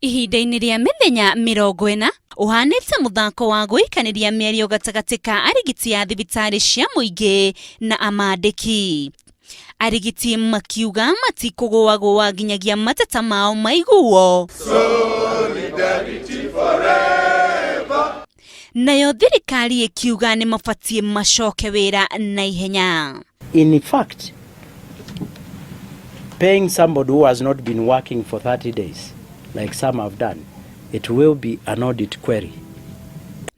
Ihinda-inĩ rĩa mĩthenya 40 uhanĩte muthako wa gũikanĩria mĩario gatagatĩ ka arigiti a thibitarĩ cia mũingĩ na amandĩki. Arigiti makiuga matikũgũagũa nginyagia mateta mao maiguo. Solidarity forever. Nayo thirikari ikiuga nĩ mabatie macoke wĩra na ihenya. In fact, paying somebody who has not been working for 30 days, like some have done, it will be an audit query.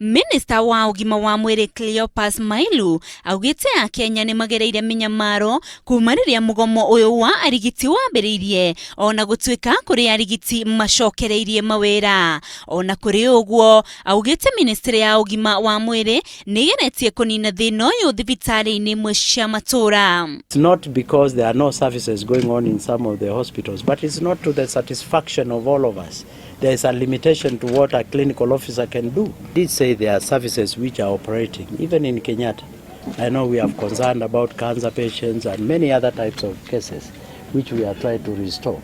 Minister wa ugima wa mwĩrĩ Cleopas Mailu augĩte a Kenya nĩ magereire minyamaro kumanĩria mugomo ũyũ wa arigiti wambĩrĩirie, ona gũtuĩka kũrĩ arigiti macokereirie mawĩra. Ona kũrĩ ũguo augĩte ministry ya ugima wa mwĩrĩ nĩgeretie kũnina thĩna ũyũ thibitarĩ-inĩ imwe cia matũra. It's not because there are no services going on in some of the hospitals, but it's not to the satisfaction of all of us. There is a limitation to what a clinical officer can do. I did say there are services which are operating, even in Kenyatta. I know we have concerned about cancer patients and many other types of cases which we are trying to restore.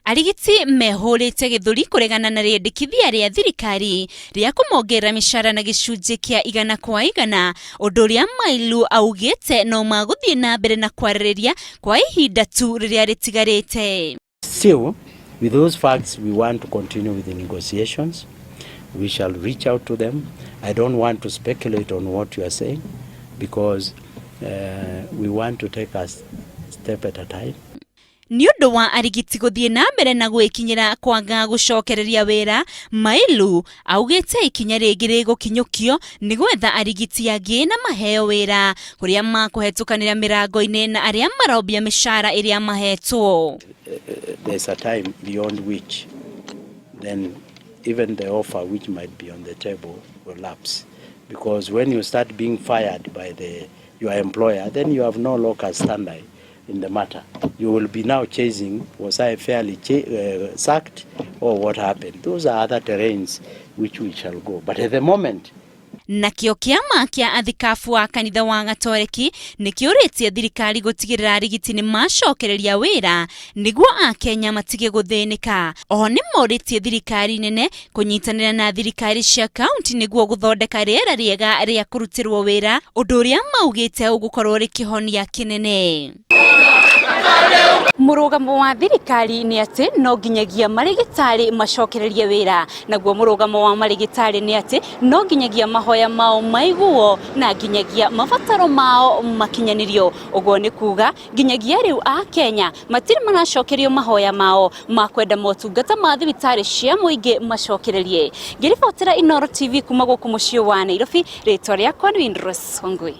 Arigiti mehũrĩte gĩthũri kũregana na rĩendekithia rĩa thirikari rĩa kũmongerera mĩcara na gĩcunjĩ kĩa 100%, ũndũ ũrĩa Mailu augĩte no magũthiĩ na mbere na kwarĩrĩria kwa ihinda tu rĩrĩa rĩtigarĩte. Still, with those facts, we want to continue with the negotiations. We shall reach out to them. I don't want to speculate on what you are saying because we want to take a step at a time. Nĩ ũndũ wa arigiti gũthiĩ na mbere na gwĩkinyĩra kwanga gũcokereria wĩra, Mailu augĩte ikinya rĩngĩ rĩgũkinyũkio nĩ gwetha arigiti angĩ na maheo wĩra kũrĩa makũhetũkanĩra mĩrango-inĩ na arĩa marombia mĩcara ĩrĩa mahetwo. There's a time beyond which then even the offer which might be on the table will lapse, because when you start being fired by your employer, then you have no local standby in the matter. You will be now chasing, was I fairly sacked or what happened? Those are other terrains which we shall go. But at the moment, nakĩo kĩama kĩa athikabu a kanitha wa Gatoreki nĩkĩũrĩtie thirikari gũtigĩrĩra arigiti nĩ macokereria wĩra nĩguo a Kenya matige gũthĩnĩka. Oho nĩ morĩtie thirikari nene kũnyitanĩra na thirikari cia kaunti nĩguo gũthondeka rĩera rĩega rĩa kũrutĩrwo wĩra, ũndũ ũrĩa maugĩte ũgũkorwo ũrĩ kĩhonia kĩnene. Mũrũgamo wa thirikari nĩ atĩ no nginyagia marigitari macokererie wĩra, naguo mũrũgamo wa marigitari nĩ atĩ no nginyagia mahoya mao maiguo na nginyagia mabataro mao makinyanĩrio. Ũguo nĩ kuga nginyagia rĩu a Kenya matirĩ maracokerio mahoya mao ma kwenda motungata ma thibitarĩ cia mũingĩ macokererie. Ngĩribotera Inooro TV kuma gũkũ mũciĩ wa Nairobi, rĩtwa rĩakwa nĩ Windrose Wangui.